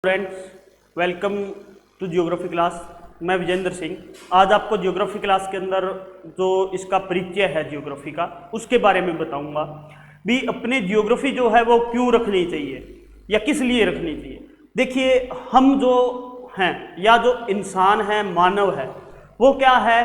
Friends, welcome to geography class. मैं विजेंद्र सिंह आज आपको जियोग्राफी क्लास के अंदर जो इसका परिचय है जियोग्राफी का उसके बारे में बताऊंगा भी अपने जियोग्राफी जो है वो क्यों रखनी चाहिए या किस लिए रखनी चाहिए। देखिए, हम जो हैं या जो इंसान है, मानव है, वो क्या है,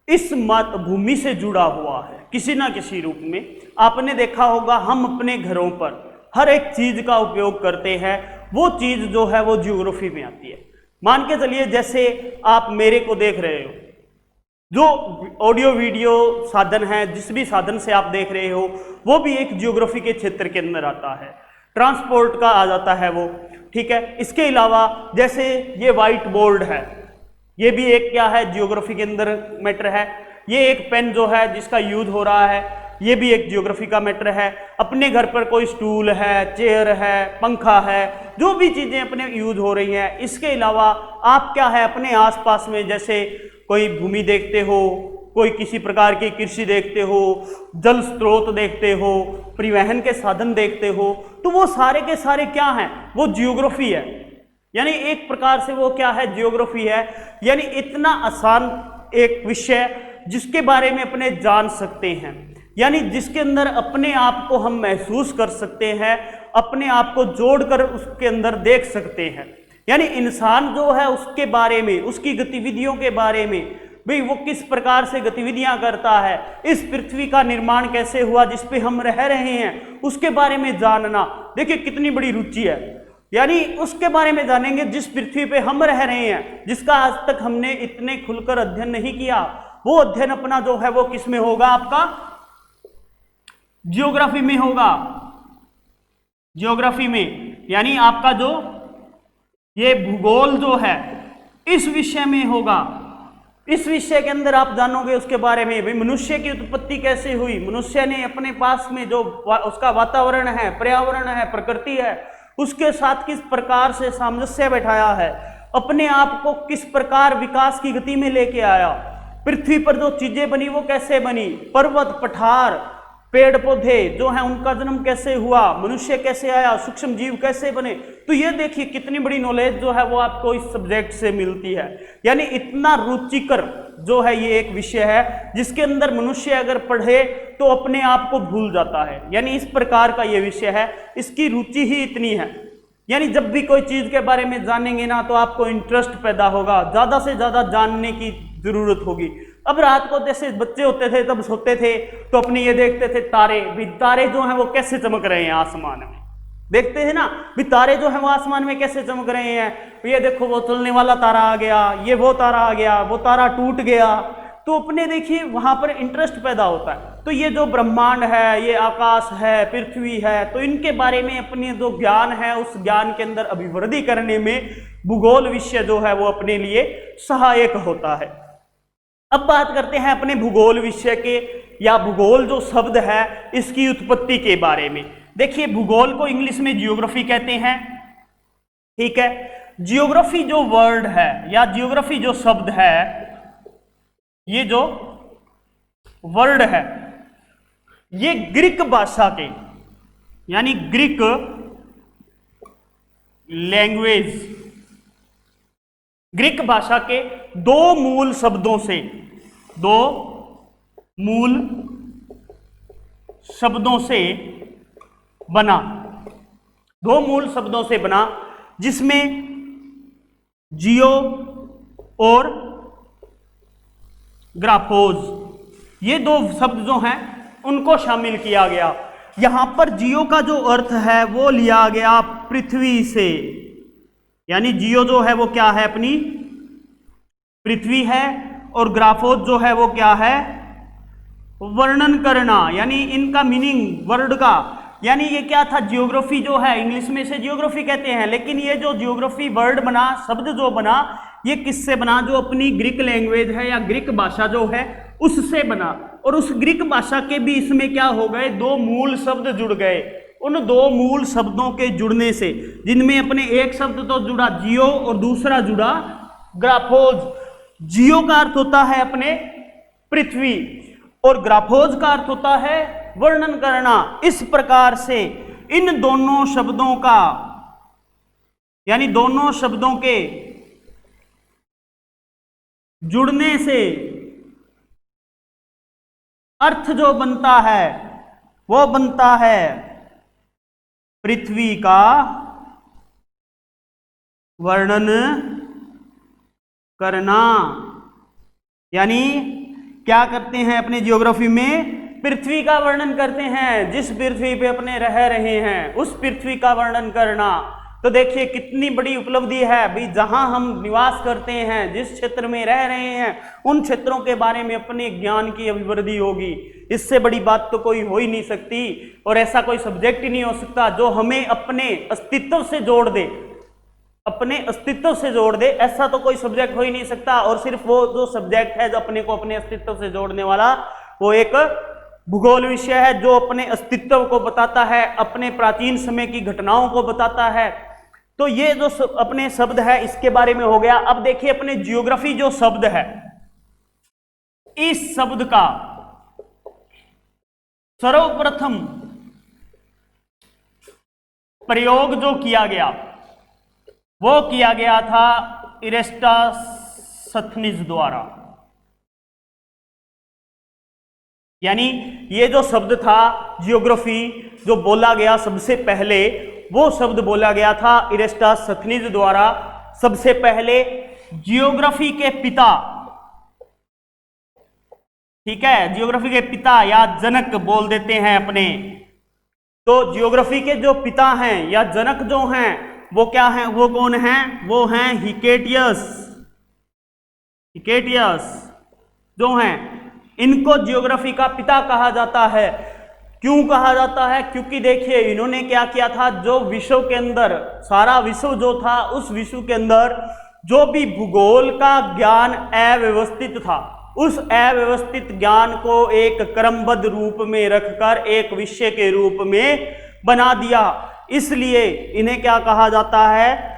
इस भूमि से जुड़ा हुआ है किसी ना किसी रूप में। आपने देखा होगा हम अपने घरों पर हर एक चीज का उपयोग करते हैं, वो चीज जो है वो जियोग्राफी में आती है। मान के चलिए जैसे आप मेरे को देख रहे हो, जो ऑडियो वीडियो साधन है, जिस भी साधन से आप देख रहे हो वो भी एक जियोग्राफी के क्षेत्र के अंदर आता है। ट्रांसपोर्ट का आ जाता है वो, ठीक है। इसके अलावा जैसे ये व्हाइट बोर्ड है, ये भी एक क्या है, जियोग्राफी के अंदर मैटर है। ये एक पेन जो है जिसका यूज हो रहा है, ये भी एक जियोग्राफी का मैटर है। अपने घर पर कोई स्टूल है, चेयर है, पंखा है, जो भी चीजें अपने यूज हो रही हैं। इसके अलावा आप क्या है, अपने आसपास में जैसे कोई भूमि देखते हो, कोई किसी प्रकार की कृषि देखते हो, जल स्रोत देखते हो, परिवहन के साधन देखते हो, तो वो सारे के सारे क्या हैं, वो जियोग्राफी है। यानी एक प्रकार से वो क्या है, जियोग्राफी है। यानी इतना आसान एक विषय जिसके बारे में अपने जान सकते हैं, यानी जिसके अंदर अपने आप को हम महसूस कर सकते हैं, अपने आप को जोड़कर उसके अंदर देख सकते हैं। यानी इंसान जो है उसके बारे में, उसकी गतिविधियों के बारे में, भाई वो किस प्रकार से गतिविधियां करता है, इस पृथ्वी का निर्माण कैसे हुआ जिस पे हम रह रहे हैं, उसके बारे में जानना, देखिए कितनी बड़ी रुचि है। यानी उसके बारे में जानेंगे जिस पृथ्वी पे हम रह रहे हैं, जिसका आज तक हमने इतने खुलकर अध्ययन नहीं किया। वो अध्ययन अपना जो है वो किस में होगा, आपका जियोग्राफी में होगा। जियोग्राफी में यानी आपका जो ये भूगोल जो है इस विषय में होगा। इस विषय के अंदर आप जानोगे उसके बारे में, भाई मनुष्य की उत्पत्ति कैसे हुई, मनुष्य ने अपने पास में जो उसका वातावरण है, पर्यावरण है, प्रकृति है, उसके साथ किस प्रकार से सामंजस्य बैठाया है, अपने आप को किस प्रकार विकास की गति में लेके आया, पृथ्वी पर जो चीजें बनी वो कैसे बनी, पर्वत, पठार, पेड़ पौधे जो हैं उनका जन्म कैसे हुआ, मनुष्य कैसे आया, सूक्ष्म जीव कैसे बने। तो ये देखिए कितनी बड़ी नॉलेज जो है वो आपको इस सब्जेक्ट से मिलती है। यानी इतना रुचिकर जो है ये एक विषय है जिसके अंदर मनुष्य अगर पढ़े तो अपने आप को भूल जाता है। यानी इस प्रकार का ये विषय है, इसकी रुचि ही इतनी है। यानी जब भी कोई चीज के बारे में जानेंगे ना तो आपको इंटरेस्ट पैदा होगा, ज्यादा से ज्यादा जानने की जरूरत होगी। अब रात को जैसे बच्चे होते थे तब सोते थे तो अपने ये देखते थे तारे, भी तारे जो हैं वो कैसे चमक रहे हैं आसमान में, देखते हैं ना, भी तारे जो हैं वो आसमान में कैसे चमक रहे हैं। ये देखो वो चलने वाला तारा आ गया, ये वो तारा आ गया, वो तारा टूट गया, तो अपने देखिए वहां पर इंटरेस्ट पैदा होता है। तो ये जो ब्रह्मांड है, ये आकाश है, पृथ्वी है, तो इनके बारे में अपने जो ज्ञान है उस ज्ञान के अंदर अभिवृद्धि करने में भूगोल विषय जो है वो अपने लिए सहायक होता है। अब बात करते हैं अपने भूगोल विषय के, या भूगोल जो शब्द है इसकी उत्पत्ति के बारे में। देखिए भूगोल को इंग्लिश में जियोग्राफी कहते हैं, ठीक है। जियोग्राफी जो वर्ड है या जियोग्राफी जो शब्द है, ये जो वर्ड है ये ग्रीक भाषा के, यानी ग्रीक लैंग्वेज, ग्रीक भाषा के दो मूल शब्दों से बना, दो मूल शब्दों से बना, जिसमें जियो और ग्राफोज, ये दो शब्द जो हैं उनको शामिल किया गया। यहां पर जियो का जो अर्थ है वो लिया गया पृथ्वी से, यानी जियो जो है वो क्या है, अपनी पृथ्वी है, और ग्राफोज जो है वो क्या है, वर्णन करना, यानी इनका मीनिंग वर्ड का। यानी ये क्या था, जियोग्राफी जो है इंग्लिश में से जियोग्राफी कहते हैं, लेकिन ये जो जियोग्राफी वर्ड बना, शब्द जो बना, ये किससे बना, जो अपनी ग्रीक लैंग्वेज है या ग्रीक भाषा जो है उससे बना। और उस ग्रीक भाषा के भी इसमें क्या हो गए, दो मूल शब्द जुड़ गए। उन दो मूल शब्दों के जुड़ने से, जिनमें अपने एक शब्द तो जुड़ा जियो और दूसरा जुड़ा ग्राफोज। जियो का अर्थ होता है अपने पृथ्वी और ग्राफोज का अर्थ होता है वर्णन करना। इस प्रकार से इन दोनों शब्दों का यानी दोनों शब्दों के जुड़ने से अर्थ जो बनता है वो बनता है पृथ्वी का वर्णन करना। यानी क्या करते हैं अपने ज्योग्राफी में, पृथ्वी का वर्णन करते हैं, जिस पृथ्वी पे अपने रह रहे हैं उस पृथ्वी का वर्णन करना। तो देखिए कितनी बड़ी उपलब्धि है भाई, जहां हम निवास करते हैं, जिस क्षेत्र में रह रहे हैं उन क्षेत्रों के बारे में अपने ज्ञान की अभिवृद्धि होगी। इससे बड़ी बात तो कोई हो ही नहीं सकती, और ऐसा कोई सब्जेक्ट ही नहीं हो सकता जो हमें अपने अस्तित्व से जोड़ दे, अपने अस्तित्व से जोड़ दे, ऐसा तो कोई सब्जेक्ट हो ही नहीं सकता। और सिर्फ वो जो सब्जेक्ट है जो अपने को अपने अस्तित्व से जोड़ने वाला, वो एक भूगोल विषय है जो अपने अस्तित्व को बताता है, अपने प्राचीन समय की घटनाओं को बताता है। तो ये जो अपने शब्द है इसके बारे में हो गया। अब देखिए अपने जियोग्राफी जो शब्द है, इस शब्द का सर्वप्रथम प्रयोग जो किया गया वो किया गया था इरेस्टोस्थनीज द्वारा। यानी ये जो शब्द था जियोग्राफी जो बोला गया सबसे पहले, वो शब्द बोला गया था इरेस्टोस्थनीज द्वारा। सबसे पहले जियोग्राफी के पिता, ठीक है, जियोग्राफी के पिता या जनक बोल देते हैं अपने। तो जियोग्राफी के जो पिता हैं या जनक जो हैं वो क्या हैं, वो कौन हैं, वो हैं हिकेटियस। हिकेटियस जो हैं इनको जियोग्राफी का पिता कहा जाता है। क्यों कहा जाता है, क्योंकि देखिए इन्होंने क्या किया था, जो विश्व के अंदर, सारा विश्व जो था उस विश्व के अंदर जो भी भूगोल का ज्ञान अव्यवस्थित था, उस अव्यवस्थित ज्ञान को एक क्रमबद्ध रूप में रखकर एक विषय के रूप में बना दिया। इसलिए इन्हें क्या कहा जाता है,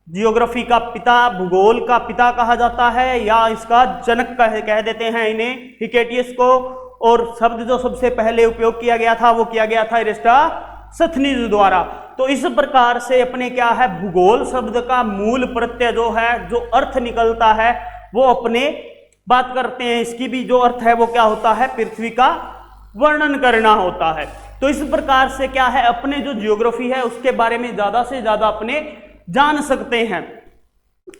जियोग्राफी का पिता, भूगोल का पिता कहा जाता है, या इसका जनक कह देते हैं इन्हें, हिकेटियस को। और शब्द जो सबसे पहले उपयोग किया गया था वो किया गया था इरेस्टोस्थनीज द्वारा। तो इस प्रकार से अपने क्या है, भूगोल शब्द का मूल प्रत्यय जो है, जो अर्थ निकलता है वो अपने बात करते हैं, इसकी भी जो अर्थ है वो क्या होता है, पृथ्वी का वर्णन करना होता है। तो इस प्रकार से क्या है, अपने जो जियोग्राफी है उसके बारे में ज्यादा से ज्यादा अपने जान सकते हैं।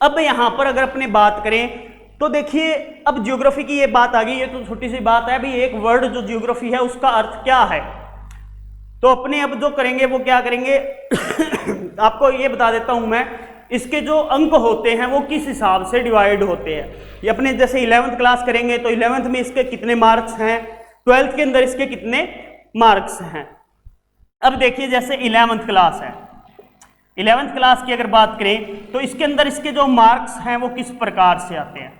अब यहां पर अगर अपने बात करें तो देखिए अब जियोग्राफी की ये बात आ गई, ये तो छोटी सी बात है भाई, एक वर्ड जो जियोग्राफी है उसका अर्थ क्या है। तो अपने अब जो करेंगे वो क्या करेंगे आपको ये बता देता हूं मैं, इसके जो अंक होते हैं वो किस हिसाब से डिवाइड होते हैं। ये अपने जैसे 11th क्लास करेंगे तो 11th में इसके कितने मार्क्स हैं, 12th के अंदर इसके कितने मार्क्स हैं। अब देखिए जैसे 11th क्लास है, 11th क्लास की अगर बात करें तो इसके अंदर इसके जो मार्क्स हैं वो किस प्रकार से आते हैं।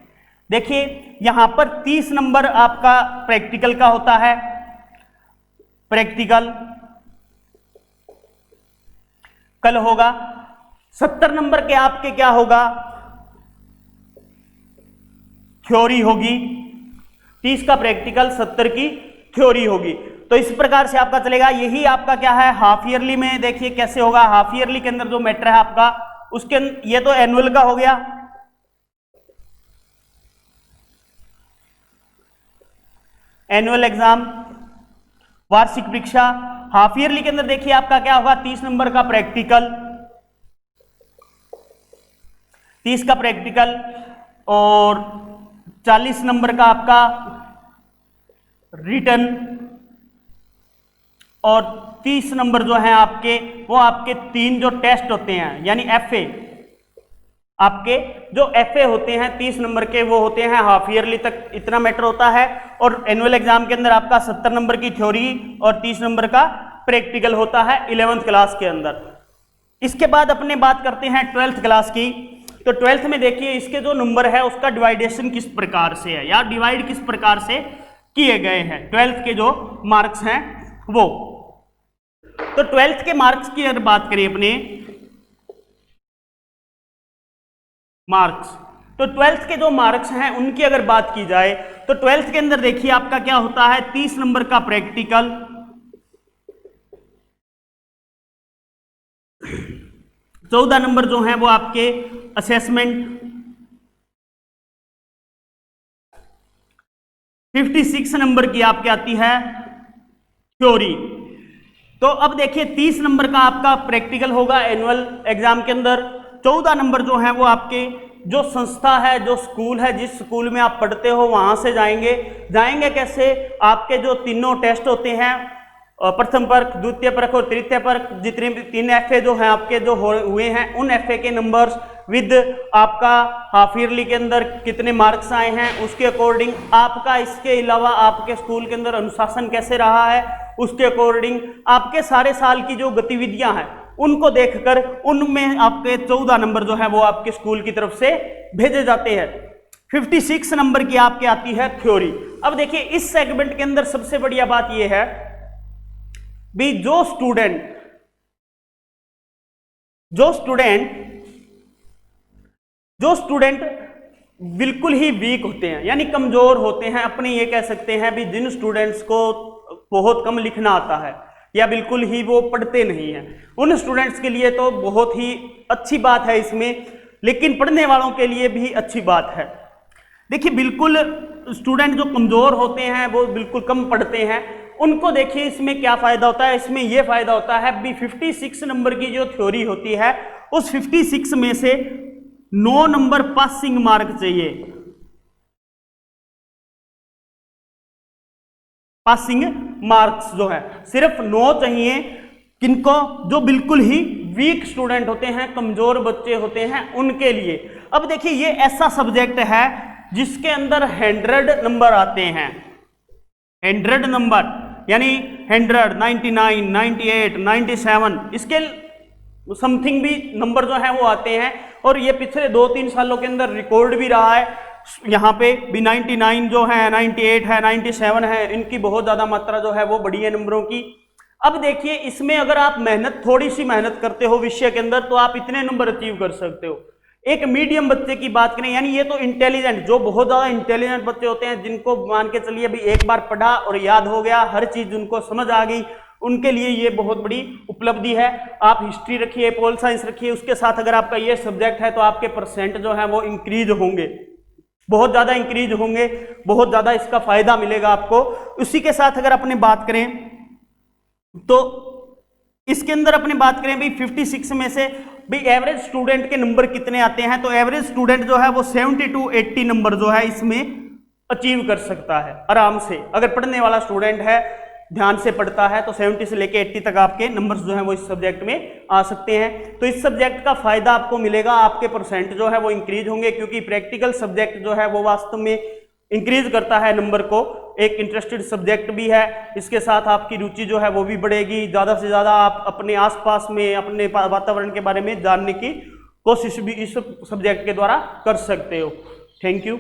देखिए यहां पर 30 नंबर आपका प्रैक्टिकल का होता है, प्रैक्टिकल कल होगा। 70 नंबर के आपके क्या होगा, थ्योरी होगी। 30 का प्रैक्टिकल, 70 की थ्योरी होगी। तो इस प्रकार से आपका चलेगा। यही आपका क्या है, हाफ ईयरली में देखिए कैसे होगा। हाफ ईयरली के अंदर जो मैटर है आपका उसके ये तो एनुअल का हो गया, एनुअल एग्जाम, वार्षिक परीक्षा। हाफ ईयरली के अंदर देखिए आपका क्या होगा, 30 नंबर का प्रैक्टिकल, 30 का प्रैक्टिकल और 40 नंबर का आपका रिटन, और 30 नंबर जो है आपके वो आपके 3 जो टेस्ट होते हैं यानी एफए, आपके जो एफए होते हैं 30 नंबर के वो होते हैं हाफ ईयरली तक, इतना मैटर होता है। और एनुअल एग्जाम के अंदर आपका 70 नंबर की थ्योरी और 30 नंबर का प्रैक्टिकल होता है 11th क्लास के अंदर। इसके बाद अपने बात करते हैं 12th क्लास की। तो 12th में देखिए इसके जो नंबर है उसका डिवाइडेशन किस प्रकार से है या डिवाइड किस प्रकार से किए गए हैं 12th के जो मार्क्स हैं वो। तो 12th के मार्क्स की अगर बात करें अपने मार्क्स, तो 12th के जो मार्क्स हैं उनकी अगर बात की जाए तो 12th के अंदर देखिए आपका क्या होता है, 30 नंबर का प्रैक्टिकल, 14 नंबर जो है वो आपके असेसमेंट, 56 नंबर की आपके आती है थ्योरी। तो अब देखिए 30 नंबर का आपका प्रैक्टिकल होगा एनुअल एग्जाम के अंदर। 14 नंबर जो है वो आपके जो संस्था है, जो स्कूल है, जिस स्कूल में आप पढ़ते हो वहां से जाएंगे कैसे? आपके जो तीनों टेस्ट होते हैं, प्रथम परख, द्वितीय परख और तृतीय परख, जितने भी 3 एफए जो हैं आपके जो हुए हैं, उन एफए के नंबर्स विद आपका हाफ ईयरली के अंदर कितने मार्क्स आए हैं उसके अकॉर्डिंग, आपका इसके अलावा आपके स्कूल के अंदर अनुशासन कैसे रहा है उसके अकॉर्डिंग, आपके सारे साल की जो गतिविधियां हैं उनको देखकर उनमें आपके 14 नंबर जो है वो आपके स्कूल की तरफ से भेजे जाते हैं। 56 नंबर की आपके आती है थ्योरी। अब देखिए इस सेगमेंट के अंदर सबसे बढ़िया बात यह है भी जो स्टूडेंट बिल्कुल ही वीक होते हैं यानी कमजोर होते हैं, अपने ये कह सकते हैं भी जिन स्टूडेंट्स को बहुत कम लिखना आता है या बिल्कुल ही वो पढ़ते नहीं हैं, उन स्टूडेंट्स के लिए तो बहुत ही अच्छी बात है इसमें, लेकिन पढ़ने वालों के लिए भी अच्छी बात है। देखिए बिल्कुल स्टूडेंट जो कमजोर होते हैं, वो बिल्कुल कम पढ़ते हैं, उनको देखिए इसमें क्या फायदा होता है? इसमें यह फायदा होता है भी 56 नंबर की जो थ्योरी होती है उस 56 में से 9 नंबर पासिंग मार्क चाहिए। पासिंग मार्क्स जो है सिर्फ 9 चाहिए, किनको? जो बिल्कुल ही वीक स्टूडेंट होते हैं, कमजोर बच्चे होते हैं, उनके लिए। अब देखिए ये ऐसा सब्जेक्ट है जिसके अंदर 100 नंबर आते हैं, 100 नंबर यानी 100, 99, 98, 97 इसके समथिंग भी नंबर जो है वो आते हैं, और ये पिछले 2-3 सालों के अंदर रिकॉर्ड भी रहा है। यहाँ पे भी 99 जो है, 98 है, 97 है, इनकी बहुत ज्यादा मात्रा जो है वो बढ़ी है नंबरों की। अब देखिए इसमें अगर आप थोड़ी सी मेहनत करते हो विषय के अंदर तो आप इतने नंबर अचीव कर सकते हो। एक मीडियम बच्चे की बात करें, यानी ये तो इंटेलिजेंट, जो बहुत ज्यादा इंटेलिजेंट बच्चे होते हैं, जिनको मान के चलिए अभी एक बार पढ़ा और याद हो गया, हर चीज उनको समझ आ गई, उनके लिए ये बहुत बड़ी उपलब्धि है। आप हिस्ट्री रखिए, पोल साइंस रखिए, उसके साथ अगर आपका ये सब्जेक्ट है तो आपके परसेंट जो है वो इंक्रीज होंगे, बहुत ज्यादा इंक्रीज होंगे, बहुत ज्यादा इसका फायदा मिलेगा आपको। उसी के साथ अगर अपने बात करें तो इसके अंदर अपनी बात करें भाई 56 में से भाई एवरेज स्टूडेंट के नंबर कितने आते हैं, तो एवरेज स्टूडेंट जो है वो 70 to 80 नंबर जो है इसमें अचीव कर सकता है आराम से। अगर पढ़ने वाला स्टूडेंट है, ध्यान से पढ़ता है, तो 70 से लेके 80 तक आपके नंबर्स जो है वो इस सब्जेक्ट में आ सकते हैं। तो इस सब्जेक्ट का फायदा आपको मिलेगा, आपके परसेंट जो है वो इंक्रीज होंगे, क्योंकि प्रैक्टिकल सब्जेक्ट जो है वो वास्तव में इंक्रीज करता है नंबर को, एक इंटरेस्टेड सब्जेक्ट भी है। इसके साथ आपकी रुचि जो है वो भी बढ़ेगी, ज़्यादा से ज़्यादा आप अपने आसपास में, अपने वातावरण के बारे में जानने की कोशिश भी इस सब्जेक्ट के द्वारा कर सकते हो। Thank you.